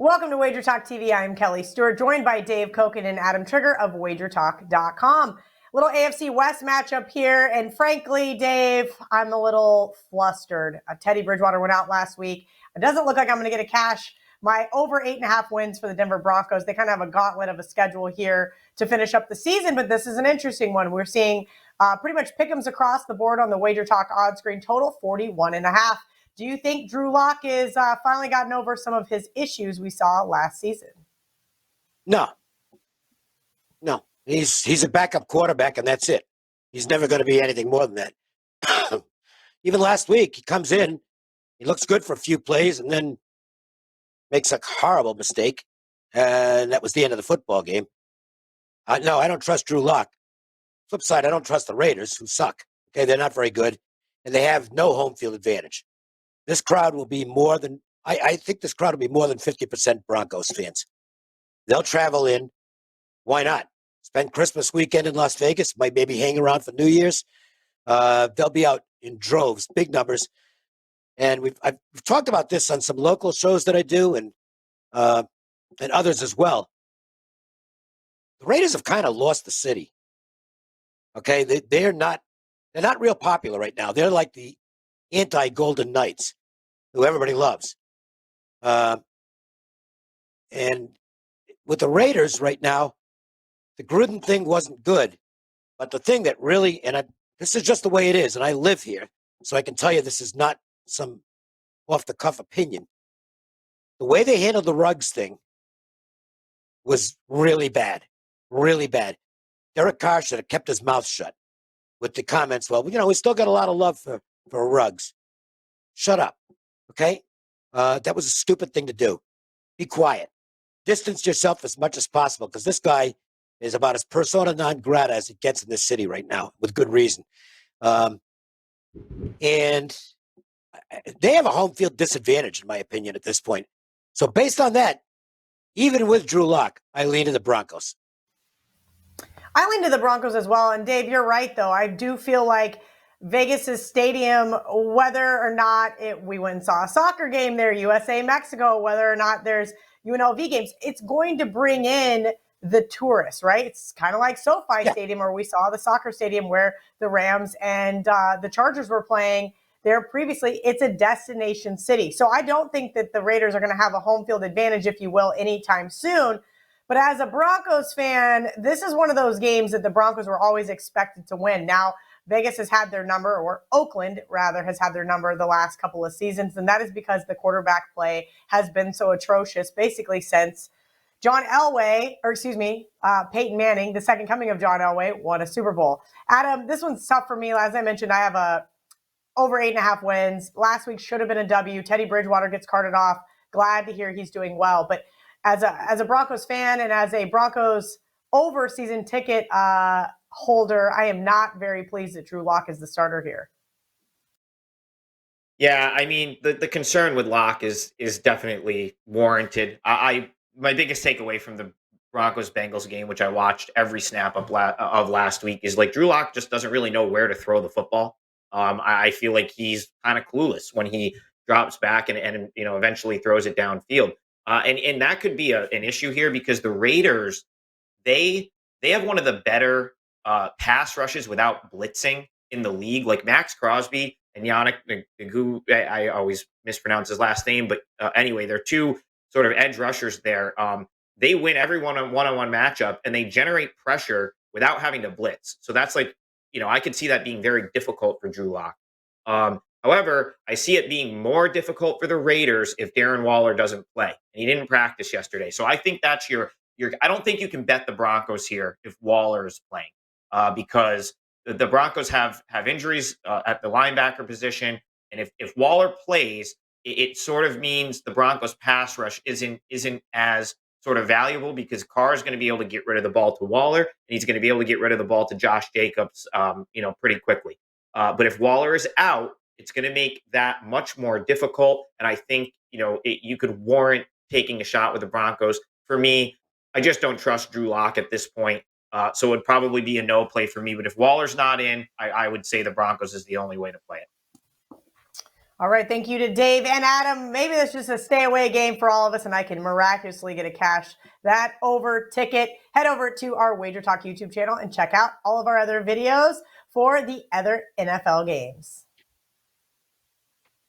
Welcome to WagerTalk TV. I'm Kelly Stewart, joined by Dave Koken and Adam Trigger of WagerTalk.com. Little AFC West matchup here, and frankly, Dave, I'm a little flustered. Teddy Bridgewater went out last week. It doesn't look like I'm going to get a cash. My over 8.5 wins for the Denver Broncos. They kind of have a gauntlet of a schedule here to finish up the season, but this is an interesting one. We're seeing pretty much pick'ems across the board on the WagerTalk odds screen. Total 41.5. Do you think Drew Lock is finally gotten over some of his issues we saw last season? No. He's a backup quarterback, and that's it. He's never going to be anything more than that. Even last week, he comes in, he looks good for a few plays, and then makes a horrible mistake, and that was the end of the football game. No, I don't trust Drew Lock. Flip side, I don't trust the Raiders, who suck. Okay, they're not very good, and they have no home field advantage. This crowd will be more than, I think this crowd will be more than 50% Broncos fans. They'll travel in. Why not? Spend Christmas weekend in Las Vegas, might maybe hang around for New Year's. They'll be out in droves, big numbers. And we've talked about this on some local shows that I do and others as well. The Raiders have kind of lost the city. Okay, they're not real popular right now. They're like the anti-Golden Knights, who everybody loves. And with the Raiders right now, the Gruden thing wasn't good. But the thing that really, this is just the way it is, and I live here, so I can tell you this is not some off-the-cuff opinion. The way they handled the Ruggs thing was really bad, really bad. Derek Carr should have kept his mouth shut with the comments, well, we still got a lot of love for Ruggs. Shut up, okay? That was a stupid thing to do. Be quiet. Distance yourself as much as possible, because this guy is about as persona non grata as it gets in this city right now, with good reason. And they have a home field disadvantage, in my opinion, at this point. So based on that, even with Drew Lock, I lean to the Broncos. I lean to the Broncos as well. And Dave, you're right, though. I do feel like Vegas's stadium, whether or not we went and saw a soccer game there, USA, Mexico, whether or not there's UNLV games, it's going to bring in the tourists, right? It's kind of like SoFi Stadium, where we saw the soccer stadium where the Rams and the Chargers were playing there previously. It's a destination city. So I don't think that the Raiders are going to have a home field advantage, if you will, anytime soon. But as a Broncos fan, this is one of those games that the Broncos were always expected to win. Now, Vegas has had their number, or Oakland, rather, has had their number the last couple of seasons, and that is because the quarterback play has been so atrocious, basically since Peyton Manning, the second coming of John Elway, won a Super Bowl. Adam, this one's tough for me. As I mentioned, I have over 8.5 wins. Last week should have been a W. Teddy Bridgewater gets carted off. Glad to hear he's doing well. But as a Broncos fan and as a Broncos over season ticket holder, I am not very pleased that Drew Lock is the starter here. Yeah, I mean, the concern with Lock is definitely warranted. My biggest takeaway from the Broncos-Bengals game, which I watched every snap of last week, is like Drew Lock just doesn't really know where to throw the football. I feel like he's kind of clueless when he drops back and eventually throws it downfield. And that could be an issue here, because the Raiders, they have one of the better pass rushes without blitzing in the league. Like Max Crosby and Yannick Ngou, I always mispronounce his last name, but anyway, they're two sort of edge rushers there. They win every one-on-one matchup, and they generate pressure without having to blitz. So that's like, I could see that being very difficult for Drew Lock. However, I see it being more difficult for the Raiders if Darren Waller doesn't play, and he didn't practice yesterday. So I think that's your. I don't think you can bet the Broncos here if Waller is playing, because the Broncos have injuries at the linebacker position, and if Waller plays, it sort of means the Broncos pass rush isn't as sort of valuable, because Carr is going to be able to get rid of the ball to Waller, and he's going to be able to get rid of the ball to Josh Jacobs, pretty quickly. But if Waller is out, it's going to make that much more difficult. And I think, you could warrant taking a shot with the Broncos. For me, I just don't trust Drew Lock at this point. So it would probably be a no play for me. But if Waller's not in, I would say the Broncos is the only way to play it. All right, thank you to Dave and Adam. Maybe that's just a stay away game for all of us, and I can miraculously get a cash that over ticket. Head over to our WagerTalk YouTube channel and check out all of our other videos for the other NFL games.